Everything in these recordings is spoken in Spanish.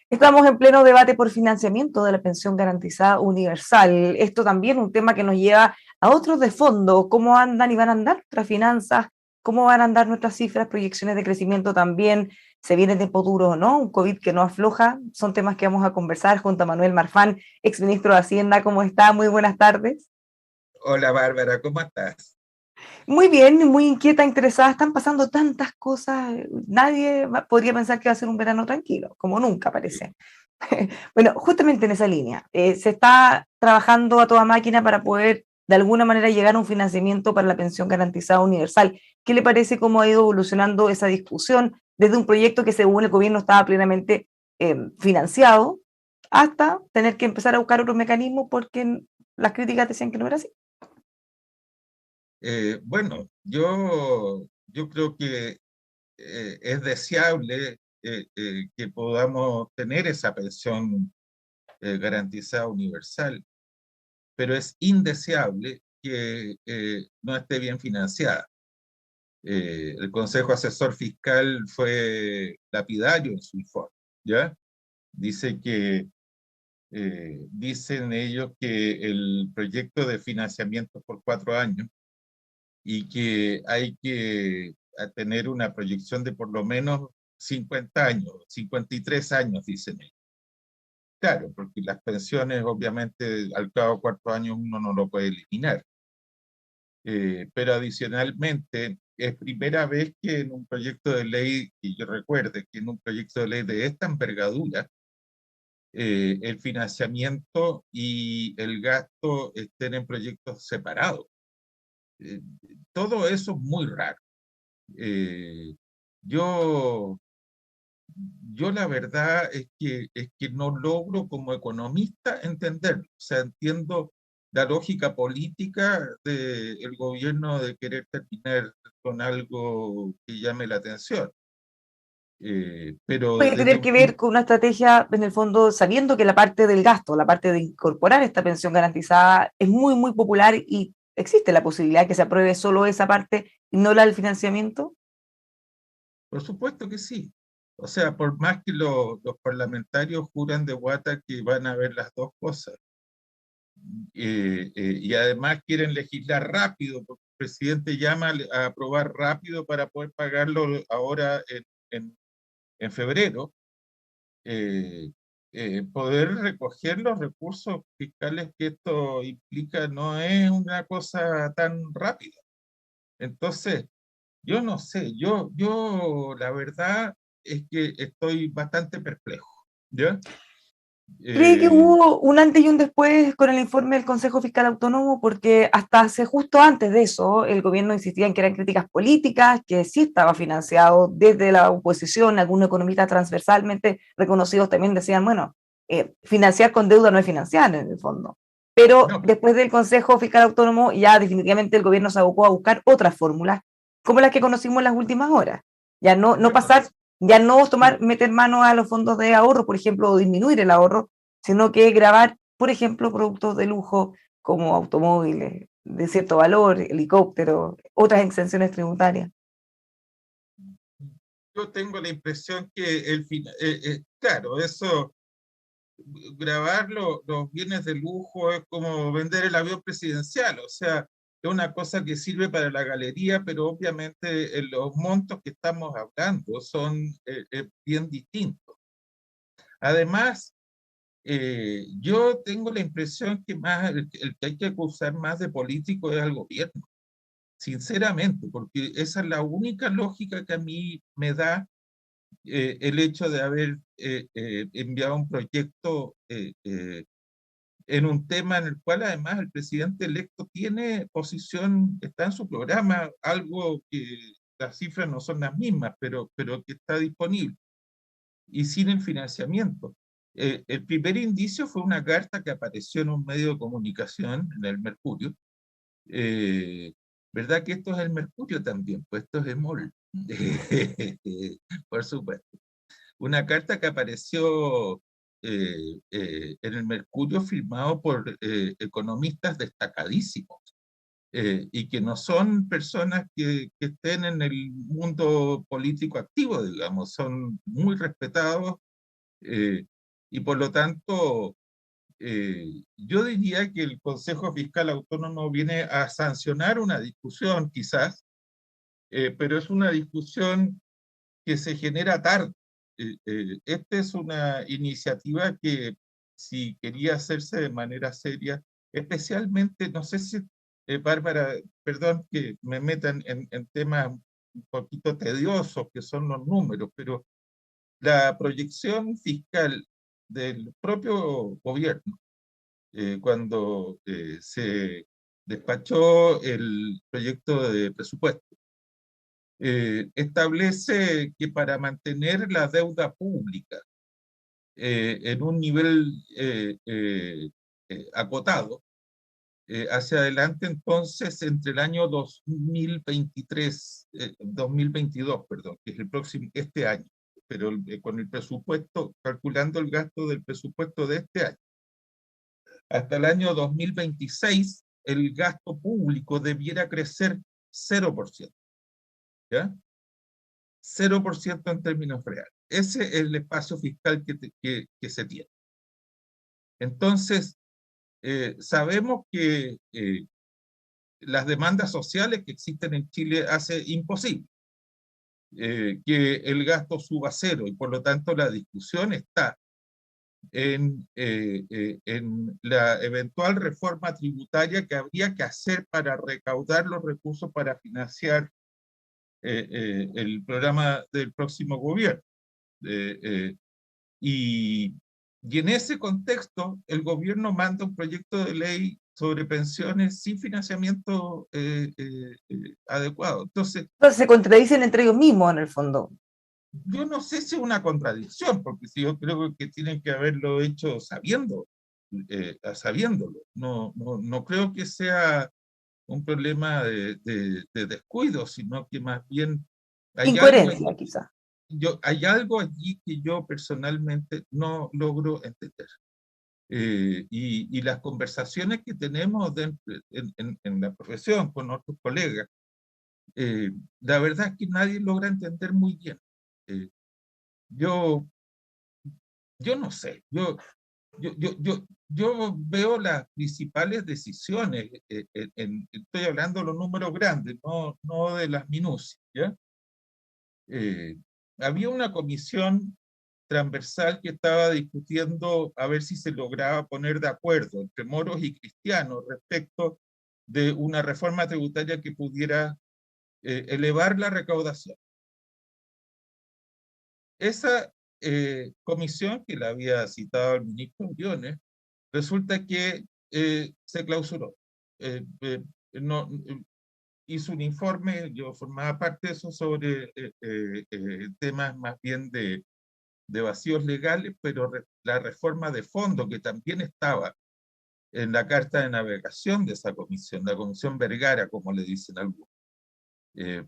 Estamos en pleno debate por financiamiento de la pensión garantizada universal. Esto también es un tema que nos lleva a otros de fondo. ¿Cómo andan y van a andar nuestras finanzas? ¿Cómo van a andar nuestras cifras, proyecciones de crecimiento también? ¿Se viene tiempo duro, no? Un COVID que no afloja. Son temas que vamos a conversar junto a Manuel Marfán, exministro de Hacienda. ¿Cómo está? Muy buenas tardes. Hola Bárbara, ¿cómo estás? Muy bien, muy inquieta, interesada. Están pasando tantas cosas. Nadie podría pensar que va a ser un verano tranquilo, como nunca parece. Bueno, justamente en esa línea, se está trabajando a toda máquina para poder de alguna manera llegar a un financiamiento para la pensión garantizada universal. ¿Qué le parece cómo ha ido evolucionando esa discusión desde un proyecto que según el gobierno estaba plenamente financiado hasta tener que empezar a buscar otros mecanismos porque las críticas decían que no era así? Bueno, yo creo que es deseable que podamos tener esa pensión garantizada universal, pero es indeseable que no esté bien financiada. El Consejo Asesor Fiscal fue lapidario en su informe, ¿ya? Dice que, dicen ellos que el proyecto de financiamiento por 4 años y que hay que tener una proyección de por lo menos 50 años, 53 años, dicen ellos. Claro, porque las pensiones, obviamente, al cabo de 4 años uno no lo puede eliminar. Pero adicionalmente, es primera vez que en un proyecto de ley, y yo recuerde que en un proyecto de ley de esta envergadura, el financiamiento y el gasto estén en proyectos separados. Eh, Todo eso es muy raro. Eh, yo, yo la verdad es que no logro como economista entenderlo. O sea, entiendo la lógica política del gobierno de querer terminar con algo que llame la atención. Pero Puede desde tener un que ver punto, con una estrategia, en el fondo, sabiendo que la parte del gasto, la parte de incorporar esta pensión garantizada es muy, muy popular y existe la posibilidad de que se apruebe solo esa parte y no la del financiamiento. por supuesto que sí. O sea, por más que los parlamentarios juran de guata que van a ver las dos cosas, y además quieren legislar rápido, porque el presidente llama a aprobar rápido para poder pagarlo ahora en, en febrero, eh, poder recoger los recursos fiscales que esto implica no es una cosa tan rápida. Entonces, yo no sé, yo la verdad es que estoy bastante perplejo, ¿ya? ¿Cree que Eh, hubo un antes y un después con el informe del Consejo Fiscal Autónomo? Porque hasta hace justo antes de eso, el gobierno insistía en que eran críticas políticas, que sí estaba financiado desde la oposición, algunos economistas transversalmente reconocidos también decían, bueno, financiar con deuda no es financiar en el fondo. Pero no, después del Consejo Fiscal Autónomo, ya definitivamente el gobierno se abocó a buscar otras fórmulas, como las que conocimos en las últimas horas. Ya no bueno, pasar, ya no sí. tomar, meter mano a los fondos de ahorro, por ejemplo, o disminuir el ahorro, sino que grabar, por ejemplo, productos de lujo como automóviles de cierto valor, helicópteros, otras exenciones tributarias. Yo tengo la impresión que claro, eso, grabar los bienes de lujo es como vender el avión presidencial, o sea, es una cosa que sirve para la galería, pero obviamente los montos que estamos hablando son bien distintos. Además, yo tengo la impresión que más el que hay que acusar más de político es al gobierno, sinceramente, porque esa es la única lógica que a mí me da el hecho de haber enviado un proyecto en un tema en el cual además el presidente electo tiene posición, está en su programa, algo que las cifras no son las mismas, pero que está disponible y sin el financiamiento. El primer indicio fue una carta que apareció en un medio de comunicación, en el Mercurio. Eh, ¿Verdad que esto es el Mercurio también? Pues esto es EMOL, por supuesto. Una carta que apareció en el Mercurio firmado por economistas destacadísimos. y que no son personas que estén en el mundo político activo, digamos, son muy respetados y por lo tanto yo diría que el Consejo Fiscal Autónomo viene a sancionar una discusión quizás, pero es una discusión que se genera tarde. Esta es una iniciativa que si quería hacerse de manera seria, especialmente, no sé si, Bárbara, perdón que me metan en temas un poquito tediosos, que son los números, pero la proyección fiscal del propio gobierno, cuando se despachó el proyecto de presupuesto, establece que para mantener la deuda pública en un nivel acotado, hacia adelante entonces entre el año 2023, 2022, perdón, que es el próximo, este año, pero con el presupuesto, calculando el gasto del presupuesto de este año, hasta el año 2026, el gasto público debiera crecer 0%, ¿ya? 0% en términos reales. Ese es el espacio fiscal que se tiene. Entonces, sabemos que las demandas sociales que existen en Chile hace imposible que el gasto suba a cero y por lo tanto la discusión está en la eventual reforma tributaria que habría que hacer para recaudar los recursos para financiar el programa del próximo gobierno. Y, y en ese contexto, el gobierno manda un proyecto de ley sobre pensiones sin financiamiento adecuado. Entonces, se contradicen entre ellos mismos en el fondo. yo no sé si es una contradicción, porque si yo creo que tienen que haberlo hecho sabiendo, sabiéndolo. No creo que sea un problema de descuido, sino que más bien hay algo Incoherencia, allí, quizás. hay algo allí que yo personalmente no logro entender. Y las conversaciones que tenemos en la profesión con otros colegas, la verdad es que nadie logra entender muy bien. Eh, yo, yo no sé, yo veo las principales decisiones, estoy hablando de los números grandes, no de las minucias, ¿ya? Había una comisión transversal que estaba discutiendo a ver si se lograba poner de acuerdo entre moros y cristianos respecto de una reforma tributaria que pudiera elevar la recaudación. Esa comisión, que la había citado el ministro Briones, resulta que se clausuró. No, hizo un informe, yo formaba parte de eso, sobre temas más bien de vacíos legales, pero la reforma de fondo que también estaba en la carta de navegación de esa comisión, la comisión Vergara, como le dicen algunos,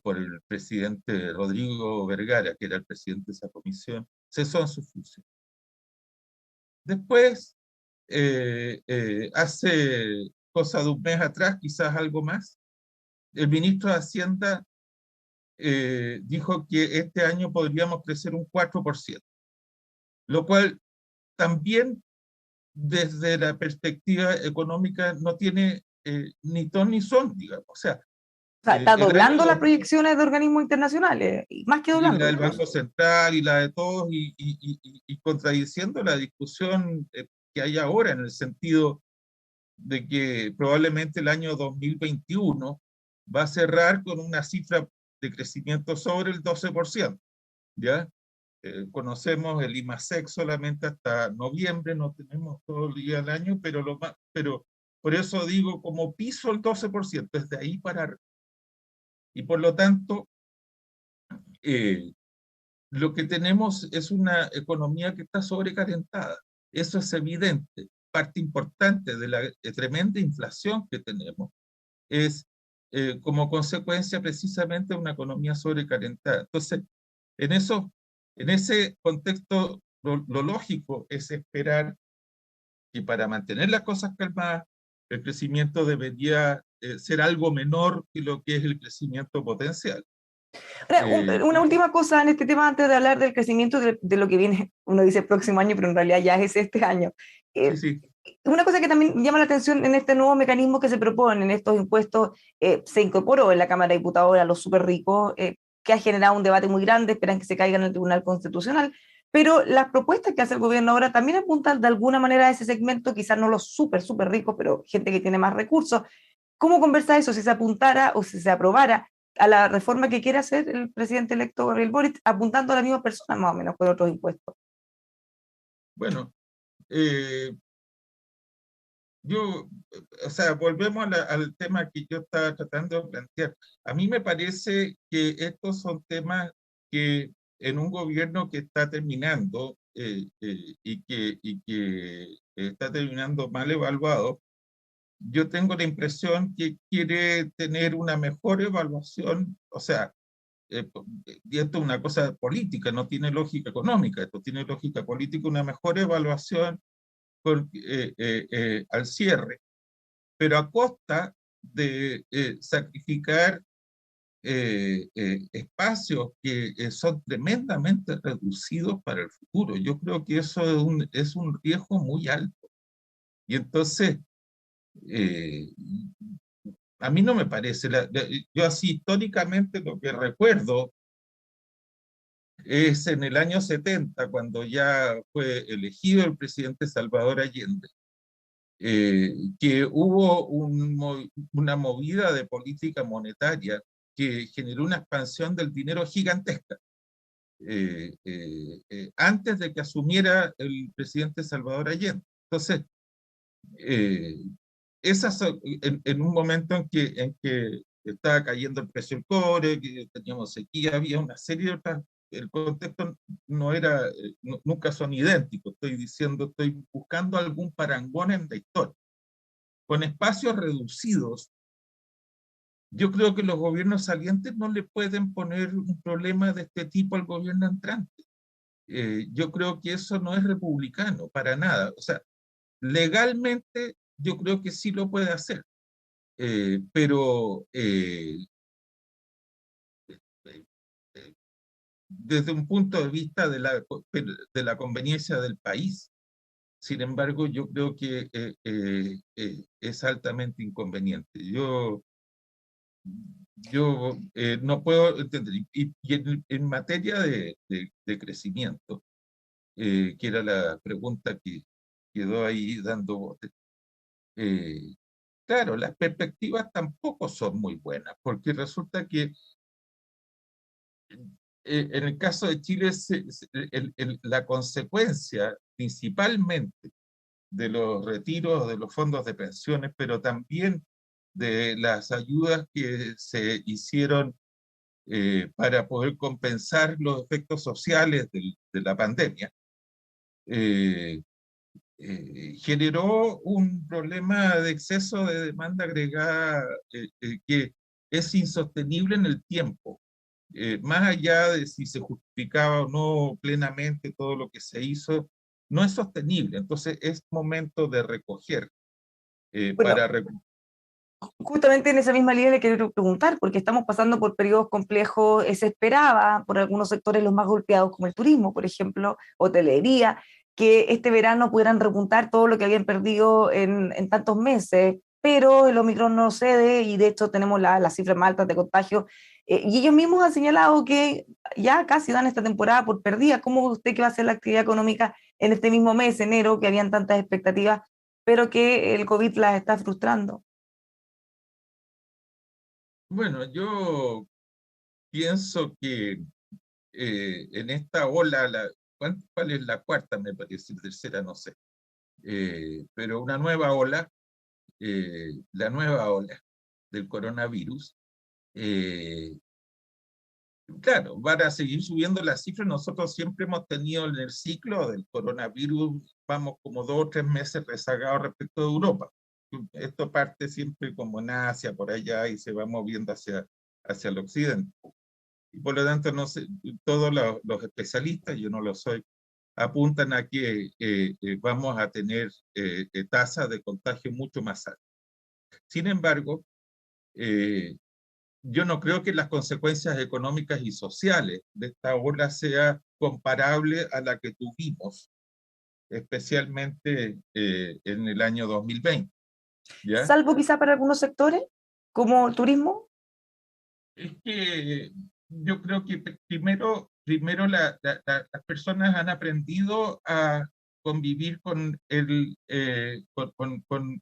por el presidente Rodrigo Vergara, que era el presidente de esa comisión, cesó en su función. Después, hace cosa de un mes atrás, quizás algo más, el ministro de Hacienda dijo que este año podríamos crecer un 4%, lo cual también desde la perspectiva económica no tiene ni ton ni son, digamos. O sea, O sea, está el año doblando las 2000, proyecciones de organismos internacionales, y más que y la doblando del incluso. Banco Central y la de todos, y contradiciendo la discusión que hay ahora en el sentido de que probablemente el año 2021 va a cerrar con una cifra de crecimiento sobre el 12%, ¿ya? Conocemos el IMASEC solamente hasta noviembre, no tenemos todo el día del año, pero por eso digo, como piso el 12%, es de ahí para arriba. Y por lo tanto, eh, lo que tenemos es una economía que está sobrecalentada. Eso es evidente. Parte importante de la tremenda inflación que tenemos es como consecuencia precisamente de una economía sobrecalentada. Entonces, en, eso, en ese contexto, lo lógico es esperar que para mantener las cosas calmadas, el crecimiento debería ser algo menor que lo que es el crecimiento potencial. Ahora, Eh, una última cosa en este tema antes de hablar del crecimiento de lo que viene, uno dice el próximo año, pero en realidad ya es este año. sí, Eh, sí. una cosa que también llama la atención en este nuevo mecanismo que se propone, en estos impuestos, se incorporó en la Cámara de Diputados a los súper ricos, que ha generado un debate muy grande, esperan que se caiga en el Tribunal Constitucional, pero las propuestas que hace el gobierno ahora también apuntan de alguna manera a ese segmento, quizás no los súper ricos, pero gente que tiene más recursos. ¿Cómo conversa eso si se apuntara o si se aprobara a la reforma que quiere hacer el presidente electo Gabriel Boric, apuntando a la misma persona más o menos con otros impuestos? Bueno, eh, yo, o sea, volvemos al tema que yo estaba tratando de plantear. A mí me parece que estos son temas que en un gobierno que está terminando y que está terminando mal evaluado, yo tengo la impresión que quiere tener una mejor evaluación, o sea, y esto es una cosa política, no tiene lógica económica, esto tiene lógica política, una mejor evaluación al cierre, pero a costa de sacrificar espacios que son tremendamente reducidos para el futuro. Yo creo que eso es un riesgo muy alto. Y entonces, eh, a mí no me parece, yo así históricamente lo que recuerdo es en el año 70, cuando ya fue elegido el presidente Salvador Allende, que hubo una movida de política monetaria que generó una expansión del dinero gigantesca. Antes de que asumiera el presidente Salvador Allende. Entonces, eh, en un momento en que estaba cayendo el precio del cobre, que teníamos sequía, había una serie de otras, el contexto no era, nunca son idénticos, estoy diciendo, estoy buscando algún parangón en la historia. Con espacios reducidos, yo creo que los gobiernos salientes no le pueden poner un problema de este tipo al gobierno entrante. Yo creo que eso no es republicano, para nada. O sea, legalmente yo creo que sí lo puede hacer, pero eh, eh, desde un punto de vista de la conveniencia del país. Sin embargo, yo creo que es altamente inconveniente. Yo no puedo entender. Y en materia de crecimiento, que era la pregunta que quedó ahí dando bote, eh, claro, las perspectivas tampoco son muy buenas, porque resulta que en el caso de Chile, la consecuencia principalmente de los retiros de los fondos de pensiones, pero también de las ayudas que se hicieron para poder compensar los efectos sociales de la pandemia, eh, generó un problema de exceso de demanda agregada que es insostenible en el tiempo. Más allá de si se justificaba o no plenamente todo lo que se hizo, no es sostenible. Entonces es momento de recoger Bueno, para justamente en esa misma línea le quiero preguntar, porque estamos pasando por periodos complejos, se esperaba por algunos sectores los más golpeados, como el turismo, por ejemplo, hotelería, que este verano pudieran repuntar todo lo que habían perdido en tantos meses, pero el Omicron no cede y de hecho tenemos las cifras más altas de contagio. Y ellos mismos han señalado que ya casi dan esta temporada por perdida. ¿Cómo ve usted que va a ser la actividad económica en este mismo mes, enero, que habían tantas expectativas, pero que el COVID las está frustrando? Bueno, yo pienso que en esta ola, ¿cuál es la cuarta? Me parece, tercera, no sé. Pero una nueva ola, la nueva ola del coronavirus, eh, claro, van a seguir subiendo las cifras. Nosotros siempre hemos tenido en el ciclo del coronavirus, vamos como 2 o 3 meses rezagados respecto de Europa. Esto parte siempre como en Asia, por allá, y se va moviendo hacia el occidente. Y por lo tanto, no sé, todos los especialistas, yo no lo soy, apuntan a que vamos a tener tasas de contagio mucho más altas. Sin embargo, Eh, yo no creo que las consecuencias económicas y sociales de esta ola sea comparable a la que tuvimos, especialmente en el año 2020, ¿ya? Salvo quizá para algunos sectores, como el turismo. Es que yo creo que primero las personas han aprendido a convivir con,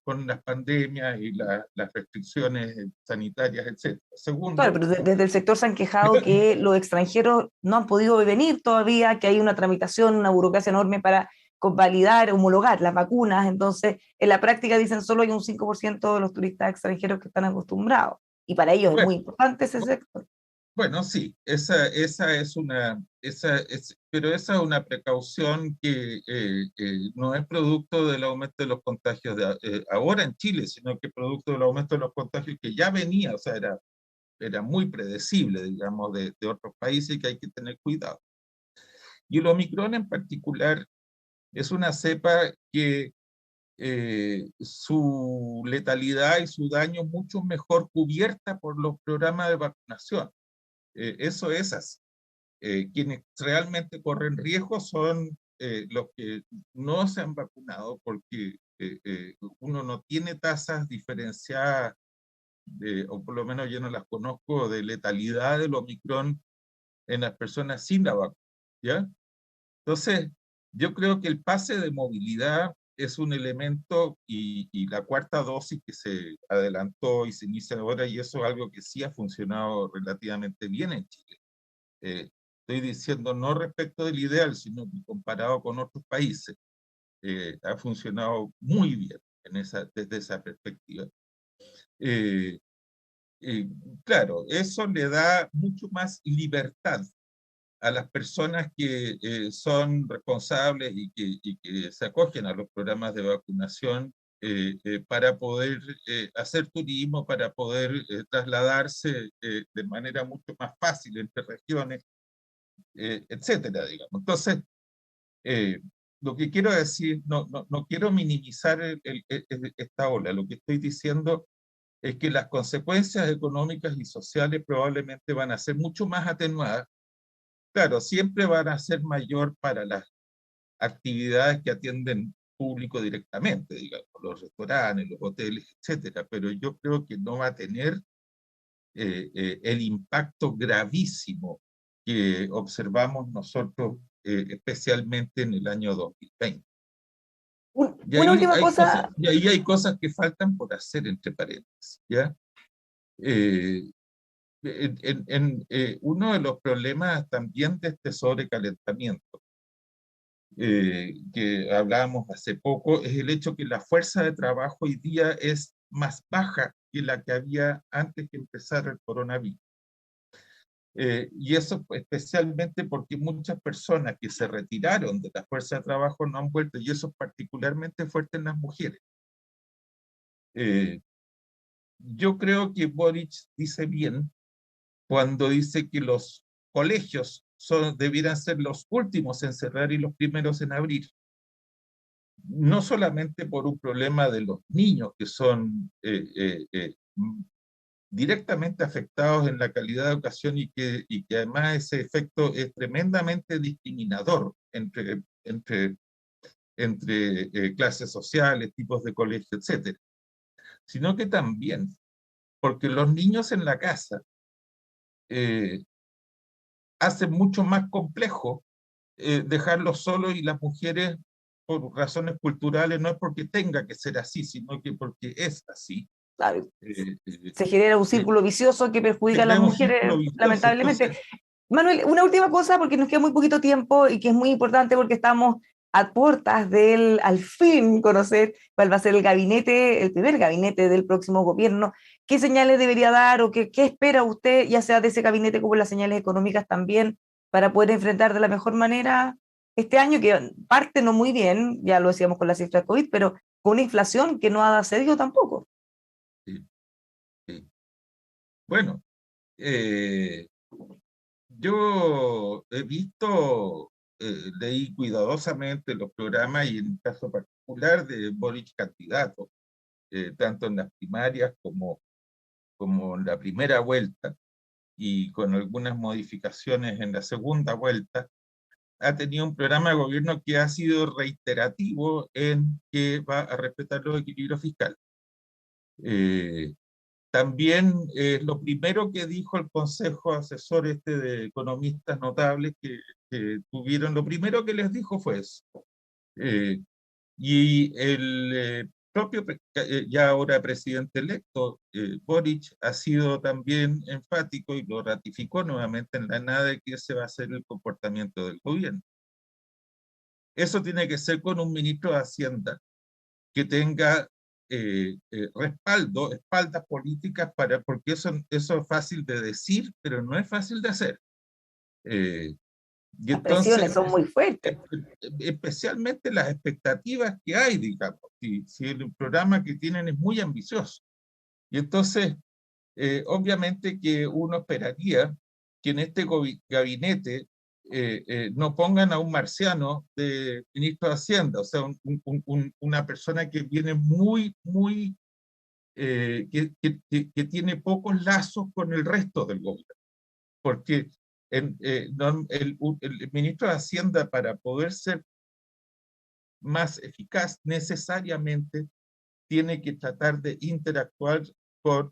con las pandemias y las restricciones sanitarias, etc. Claro, Segundo, pero desde el sector se han quejado que los extranjeros no han podido venir todavía, que hay una tramitación, una burocracia enorme para validar, homologar las vacunas. Entonces, en la práctica dicen solo hay un 5% de los turistas extranjeros que están acostumbrados. Y para ellos es bueno, muy importante ese sector. bueno, sí, esa es una, pero esa es una precaución que no es producto del aumento de los contagios ahora en Chile, sino que producto del aumento de los contagios que ya venía, o sea, era muy predecible, digamos, de otros países y que hay que tener cuidado. Y el Omicron en particular es una cepa que su letalidad y su daño mucho mejor cubierta por los programas de vacunación. Eso es así. Quienes realmente corren riesgo son los que no se han vacunado porque uno no tiene tasas diferenciadas, o por lo menos yo no las conozco, de letalidad del Omicron en las personas sin la vacuna, ¿ya? Entonces, yo creo que el pase de movilidad es un elemento y la cuarta dosis que se adelantó y se inicia ahora, y eso es algo que sí ha funcionado relativamente bien en Chile. Eh, Estoy diciendo no respecto del ideal, sino que comparado con otros países, ha funcionado muy bien desde esa perspectiva. Eh, eh, claro, eso le da mucho más libertad a las personas que son responsables y que se acogen a los programas de vacunación para poder hacer turismo, para poder trasladarse de manera mucho más fácil entre regiones, etcétera, digamos. Entonces, eh, lo que quiero decir, no quiero minimizar esta ola, lo que estoy diciendo es que las consecuencias económicas y sociales probablemente van a ser mucho más atenuadas. Claro, siempre van a ser mayor para las actividades que atienden público directamente, digamos, los restaurantes, los hoteles, etcétera, pero yo creo que no va a tener el impacto gravísimo que observamos nosotros, especialmente en el año 2020. Una última cosa, Y ahí hay cosas que faltan por hacer, entre paréntesis, ¿ya? Eh, uno de los problemas también de este sobrecalentamiento que hablábamos hace poco es el hecho que la fuerza de trabajo hoy día es más baja que la que había antes que empezara el coronavirus. Y eso especialmente porque muchas personas que se retiraron de la fuerza de trabajo no han vuelto, y eso es particularmente fuerte en las mujeres. Eh, yo creo que Boric dice bien cuando dice que los colegios debieran ser los últimos en cerrar y los primeros en abrir. No solamente por un problema de los niños que son directamente afectados en la calidad de educación y que además ese efecto es tremendamente discriminador entre clases sociales, tipos de colegio, etcétera, sino que también porque los niños en la casa eh, hacen mucho más complejo dejarlos solos y las mujeres, por razones culturales, no es porque tenga que ser así, sino que porque es así. claro, Eh, eh, se genera un eh, círculo vicioso que perjudica a las Tenemos un mujeres, círculo vicioso, lamentablemente. entonces, Manuel, una última cosa, porque nos queda muy poquito tiempo y que es muy importante porque estamos a puertas del, al fin, conocer cuál va a ser el gabinete, el primer gabinete del próximo gobierno. ¿Qué señales debería dar o qué espera usted, ya sea de ese gabinete como las señales económicas también, para poder enfrentar de la mejor manera este año, que parte no muy bien, ya lo decíamos con la cifra de COVID, pero con una inflación que no ha cedido tampoco? sí, sí. Bueno, eh, yo he visto, leí cuidadosamente los programas y en el caso particular de Boric candidato, tanto en las primarias como como en la primera vuelta y con algunas modificaciones en la segunda vuelta, ha tenido un programa de gobierno que ha sido reiterativo en que va a respetar los equilibrios fiscales. También lo primero que dijo el Consejo Asesor de economistas notables que tuvieron, lo primero que les dijo fue eso. Y el propio, ya ahora presidente electo, Boric, ha sido también enfático y lo ratificó nuevamente en la nada de que ese va a ser el comportamiento del gobierno. Eso tiene que ser con un ministro de Hacienda que tenga respaldo, espaldas políticas, porque eso es fácil de decir, pero no es fácil de hacer. Y Las presiones entonces, son muy fuertes. especialmente las expectativas que hay, digamos, si el programa que tienen es muy ambicioso. Y entonces, obviamente que uno esperaría que en este gabinete no pongan a un marciano de ministro de Hacienda, o sea, una persona que viene que tiene pocos lazos con el resto del gobierno. Porque el ministro de Hacienda, para poder ser más eficaz, necesariamente tiene que tratar de interactuar con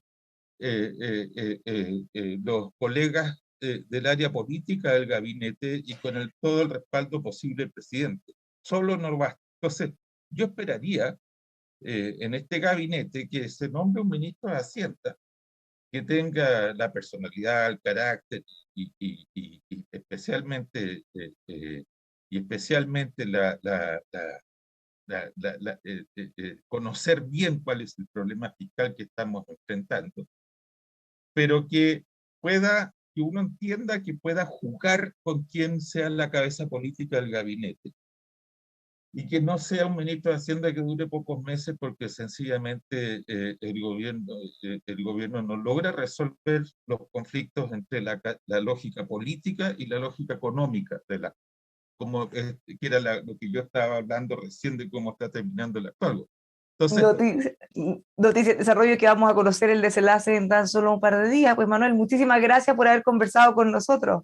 los colegas del área política del gabinete y con todo el respaldo posible del presidente. Solo no basta. Entonces, yo esperaría en este gabinete que se nombre un ministro de Hacienda que tenga la personalidad, el carácter y especialmente, y especialmente conocer bien cuál es el problema fiscal que estamos enfrentando, pero que uno entienda que pueda jugar con quien sea la cabeza política del gabinete y que no sea un ministro de Hacienda que dure pocos meses porque sencillamente el gobierno no logra resolver los conflictos entre la lógica política y la lógica económica que era lo que yo estaba hablando recién de cómo está terminando el actual. Entonces, Noticia, noticia de desarrollo que vamos a conocer el desenlace en tan solo un par de días. Pues Manuel, muchísimas gracias por haber conversado con nosotros.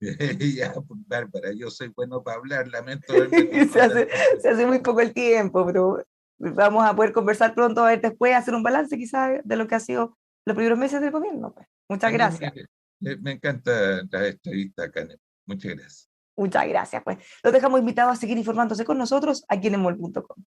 ya, pues, Bárbara, yo soy bueno para hablar, lamento haberme se, tomado hace, tanto tiempo. se hace muy poco el tiempo, pero vamos a poder conversar pronto, a ver después, hacer un balance quizás de lo que ha sido los primeros meses del gobierno. Pues. Muchas A mí gracias. me encanta la entrevista, Karen. Muchas gracias. Muchas gracias. Pues los dejamos invitados a seguir informándose con nosotros aquí en emol.com.